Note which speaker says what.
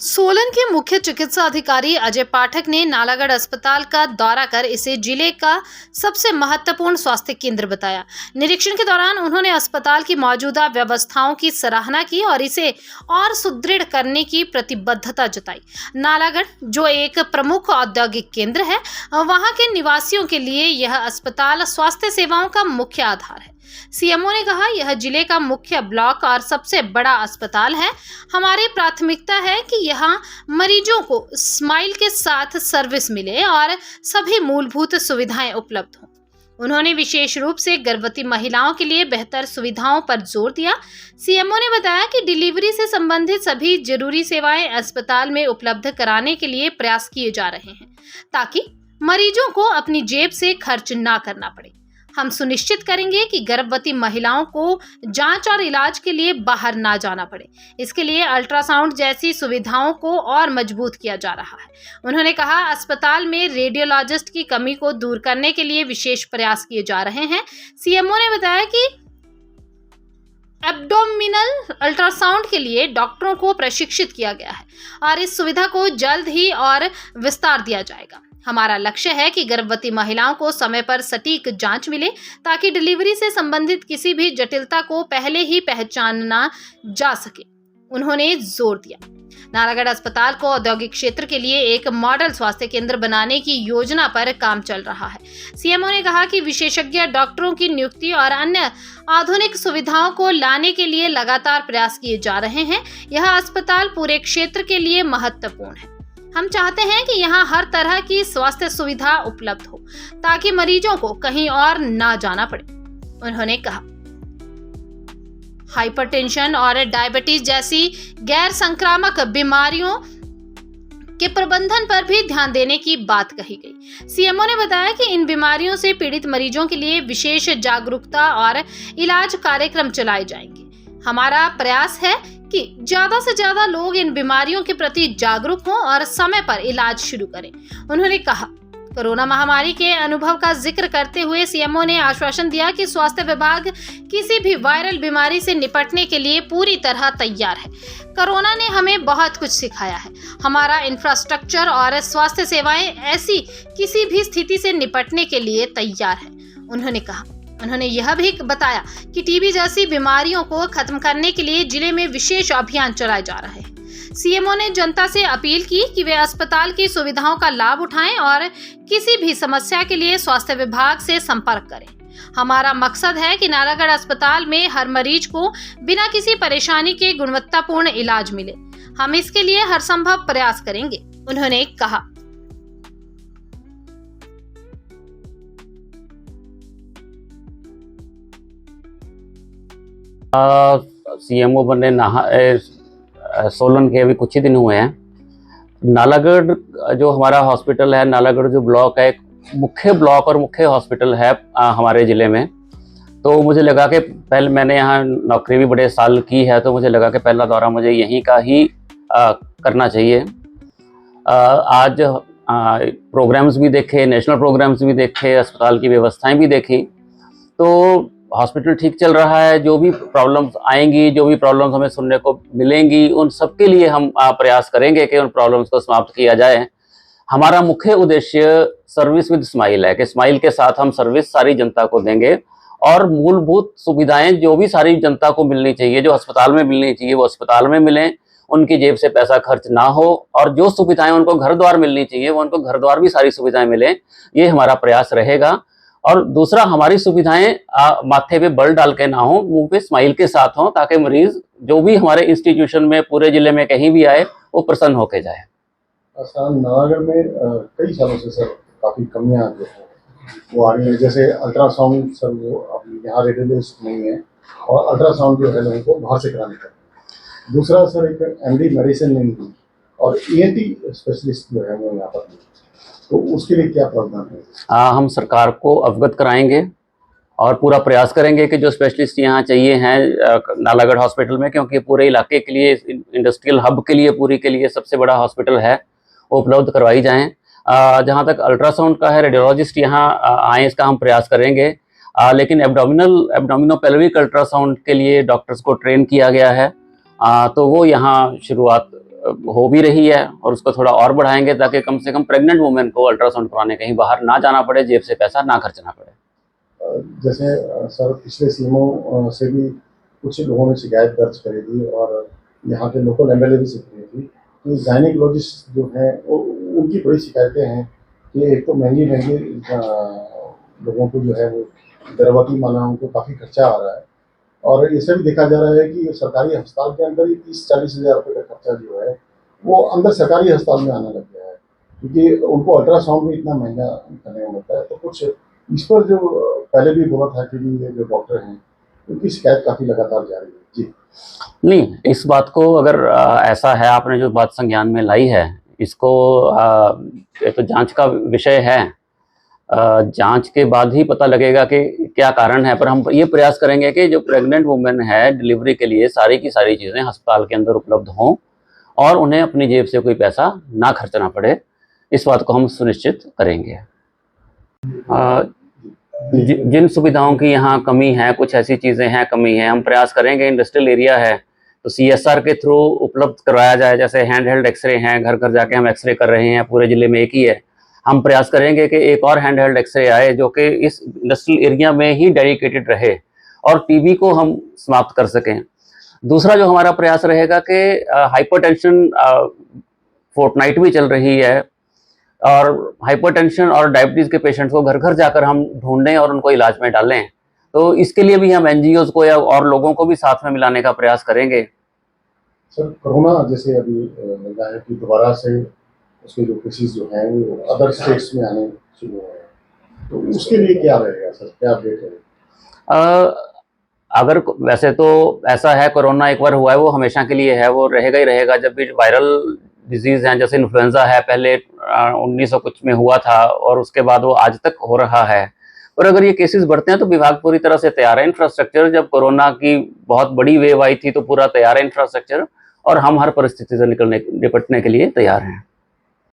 Speaker 1: सोलन के मुख्य चिकित्सा अधिकारी अजय पाठक ने नालागढ़ अस्पताल का दौरा कर इसे जिले का सबसे महत्वपूर्ण स्वास्थ्य केंद्र बताया। निरीक्षण के दौरान उन्होंने अस्पताल की मौजूदा व्यवस्थाओं की सराहना की और इसे और सुदृढ़ करने की प्रतिबद्धता जताई। नालागढ़ जो एक प्रमुख औद्योगिक केंद्र है, वहां के निवासियों के लिए यह अस्पताल स्वास्थ्य सेवाओं का मुख्य आधार है। सीएमओ ने कहा, यह जिले का मुख्य ब्लॉक और सबसे बड़ा अस्पताल है। हमारी प्राथमिकता है कि यहाँ मरीजों को स्माइल के साथ सर्विस मिले और सभी मूलभूत सुविधाएं उपलब्ध हों। उन्होंने विशेष रूप से गर्भवती महिलाओं के लिए बेहतर सुविधाओं पर जोर दिया। सीएमओ ने बताया कि डिलीवरी से संबंधित सभी जरूरी सेवाएं अस्पताल में उपलब्ध कराने के लिए प्रयास किए जा रहे हैं, ताकि मरीजों को अपनी जेब से खर्च ना करना पड़े। हम सुनिश्चित करेंगे कि गर्भवती महिलाओं को जांच और इलाज के लिए बाहर ना जाना पड़े। इसके लिए अल्ट्रासाउंड जैसी सुविधाओं को और मजबूत किया जा रहा है। उन्होंने कहा, अस्पताल में रेडियोलॉजिस्ट की कमी को दूर करने के लिए विशेष प्रयास किए जा रहे हैं। सीएमओ ने बताया कि एब्डोमिनल अल्ट्रासाउंड के लिए डॉक्टरों को प्रशिक्षित किया गया है और इस सुविधा को जल्द ही और विस्तार दिया जाएगा। हमारा लक्ष्य है कि गर्भवती महिलाओं को समय पर सटीक जांच मिले, ताकि डिलीवरी से संबंधित किसी भी जटिलता को पहले ही पहचाना जा सके। उन्होंने जोर दिया, नालागढ़ अस्पताल को औद्योगिक क्षेत्र के लिए एक मॉडल स्वास्थ्य केंद्र बनाने की योजना पर काम चल रहा है। सीएमओ ने कहा कि विशेषज्ञ डॉक्टरों की नियुक्ति और अन्य आधुनिक सुविधाओं को लाने के लिए लगातार प्रयास किए जा रहे हैं। यह अस्पताल पूरे क्षेत्र के लिए महत्वपूर्ण है। हम चाहते हैं कि यहाँ हर तरह की स्वास्थ्य सुविधा उपलब्ध हो, ताकि मरीजों को कहीं और ना जाना पड़े। उन्होंने कहा, हाइपरटेंशन और डायबिटीज जैसी गैर संक्रामक बीमारियों के प्रबंधन पर भी ध्यान देने की बात कही गई। सीएमओ ने बताया कि इन बीमारियों से पीड़ित मरीजों के लिए विशेष जागरूकता और इलाज कार्यक्रम चलाए जाएंगे। हमारा प्रयास है कि ज्यादा से ज्यादा लोग इन बीमारियों के प्रति जागरूक हों और समय पर इलाज शुरू करें। उन्होंने कहा, कोरोना महामारी के अनुभव का जिक्र करते हुए सीएमओ ने आश्वासन दिया कि स्वास्थ्य विभाग किसी भी वायरल बीमारी से निपटने के लिए पूरी तरह तैयार है। कोरोना ने हमें बहुत कुछ सिखाया है। हमारा इंफ्रास्ट्रक्चर और स्वास्थ्य सेवाएं ऐसी किसी भी स्थिति से निपटने के लिए तैयार है। उन्होंने यह भी बताया कि टीबी जैसी बीमारियों को खत्म करने के लिए जिले में विशेष अभियान चलाए जा रहे हैं। सीएमओ ने जनता से अपील की कि वे अस्पताल की सुविधाओं का लाभ उठाएं और किसी भी समस्या के लिए स्वास्थ्य विभाग से संपर्क करें। हमारा मकसद है कि नालागढ़ अस्पताल में हर मरीज को बिना किसी परेशानी के गुणवत्तापूर्ण इलाज मिले। हम इसके लिए हर संभव प्रयास करेंगे। उन्होंने कहा,
Speaker 2: सीएमओ बने सोलन के अभी कुछ ही दिन हुए हैं। नालागढ़ जो हमारा हॉस्पिटल है, नालागढ़ जो ब्लॉक है, एक मुख्य ब्लॉक और मुख्य हॉस्पिटल है हमारे ज़िले में। तो मुझे लगा कि पहले मैंने यहाँ नौकरी भी बड़े साल की है, तो मुझे लगा कि पहला दौरा मुझे यहीं का ही करना चाहिए। आज प्रोग्राम्स भी देखे, नेशनल प्रोग्राम्स भी देखे, अस्पताल की व्यवस्थाएं भी देखी। तो हॉस्पिटल ठीक चल रहा है। जो भी प्रॉब्लम्स आएंगी, जो भी प्रॉब्लम्स हमें सुनने को मिलेंगी, उन सब के लिए हम प्रयास करेंगे कि उन प्रॉब्लम्स को समाप्त किया जाए। हमारा मुख्य उद्देश्य सर्विस विद स्माइल है कि स्माइल के साथ हम सर्विस सारी जनता को देंगे और मूलभूत सुविधाएं जो भी सारी जनता को मिलनी चाहिए, जो अस्पताल में मिलनी चाहिए, वो अस्पताल में मिलें। उनकी जेब से पैसा खर्च ना हो और जो सुविधाएं उनको घर द्वार मिलनी चाहिए, वो उनको घर द्वार भी सारी सुविधाएं मिलें। ये हमारा प्रयास रहेगा। और दूसरा, हमारी सुविधाएं माथे पे बल डाल के ना हो, मुंह पे स्माइल के साथ हों, ताकि मरीज जो भी हमारे इंस्टीट्यूशन में पूरे जिले में कहीं भी आए, वो प्रसन्न होके जाए।
Speaker 3: नालागढ़ में कई सालों से सर काफ़ी कमियां जो है वो आ रही है। जैसे अल्ट्रासाउंड सर, वो अब यहाँ रेडियोलॉजिस्ट नहीं है और अल्ट्रासाउंड जो है लोगों को बाहर से कराने का। दूसरा सर, एक एमडी मेडिसिन नहीं थी और ईएनटी स्पेशलिस्ट जो है वो यहाँ पर, तो उसके लिए क्या प्रावधान है?
Speaker 2: हम सरकार को अवगत कराएंगे और पूरा प्रयास करेंगे कि जो स्पेशलिस्ट यहाँ चाहिए हैं नालागढ़ हॉस्पिटल में, क्योंकि पूरे इलाके के लिए, इंडस्ट्रियल हब के लिए, पूरी के लिए सबसे बड़ा हॉस्पिटल है, वो उपलब्ध करवाई जाएं। जहाँ तक अल्ट्रासाउंड का है, रेडियोलॉजिस्ट यहाँ आए, इसका हम प्रयास करेंगे। लेकिन एब्डोमिनोपेल्विक अल्ट्रासाउंड के लिए डॉक्टर्स को ट्रेन किया गया है, तो वो यहाँ शुरुआत हो भी रही है और उसको थोड़ा और बढ़ाएंगे ताकि कम से कम प्रेग्नेंट वुमेन को अल्ट्रासाउंड कराने कहीं बाहर ना जाना पड़े, जेब से पैसा ना खर्चना पड़े।
Speaker 3: जैसे सर पिछले सीएमओ से भी कुछ लोगों ने शिकायत दर्ज करी थी और यहाँ के लोकल एमएलए भी सीख रही थी कि गायनिकोलॉजिस्ट जो हैं उनकी बड़ी शिकायतें हैं कि एक तो महंगी महंगी लोगों को जो है वो गर्भवती माताओं को काफ़ी खर्चा आ रहा है और ऐसा भी देखा जा रहा है कि सरकारी अस्पताल के अंदर ही 30-40 हज़ार रुपये का खर्चा जो है वो अंदर सरकारी अस्पताल में आने लग गया है क्योंकि उनको अल्ट्रासाउंड भी इतना महंगा करने में होता है। तो कुछ इस पर जो पहले भी बोला था कि ये जो डॉक्टर हैं उनकी शिकायत काफ़ी लगातार जारी है। जी
Speaker 2: नहीं, इस बात को अगर ऐसा है, आपने जो बात संज्ञान में लाई है, इसको ये तो जांच का विषय है। जांच के बाद ही पता लगेगा कि क्या कारण है, पर हम ये प्रयास करेंगे कि जो प्रेग्नेंट वुमेन है डिलीवरी के लिए सारी की सारी चीज़ें अस्पताल के अंदर उपलब्ध हों और उन्हें अपनी जेब से कोई पैसा ना खर्चना पड़े, इस बात को हम सुनिश्चित करेंगे। जिन सुविधाओं की यहाँ कमी है, कुछ ऐसी चीज़ें हैं कमी है, हम प्रयास करेंगे। इंडस्ट्रियल एरिया है तो CSR के थ्रू उपलब्ध करवाया जाए, जैसे हैंड हेल्ड एक्सरे हैं, घर घर जाके हम एक्सरे कर रहे हैं, पूरे ज़िले में एक ही है। हम प्रयास करेंगे कि एक और हैंड हेल्ड एक्सरे आए जो कि इस इंडस्ट्रियल एरिया में ही डेडिकेटेड रहे और टीबी को हम समाप्त कर सकें। दूसरा जो हमारा प्रयास रहेगा कि हाइपरटेंशन फोर्टनाइट भी चल रही है और हाइपरटेंशन और डायबिटीज़ के पेशेंट्स को घर घर जाकर हम ढूंढें और उनको इलाज में डालें। तो इसके लिए भी हम NGOs को या और लोगों को भी साथ में मिलाने का प्रयास करेंगे।
Speaker 3: सर कोरोना जैसे अभी मिल रहा है कि दोबारा से उसके जो केसेस जो हैं वो अदर स्टेट्स में आने शुरू हो रहे हैं, तो उसके लिए क्या रहेगा सर, क्या अपडेट है?
Speaker 2: अगर वैसे तो ऐसा है, कोरोना एक बार हुआ है वो हमेशा के लिए है, वो रहेगा ही रहेगा। जब भी वायरल डिजीज़ हैं, जैसे इन्फ्लुएंजा है, पहले 1900 कुछ में हुआ था और उसके बाद वो आज तक हो रहा है। और अगर ये केसेस बढ़ते हैं तो विभाग पूरी तरह से तैयार है। इंफ्रास्ट्रक्चर, जब कोरोना की बहुत बड़ी वेव आई थी तो पूरा तैयार है इंफ्रास्ट्रक्चर, और हम हर परिस्थिति से निपटने के लिए तैयार हैं।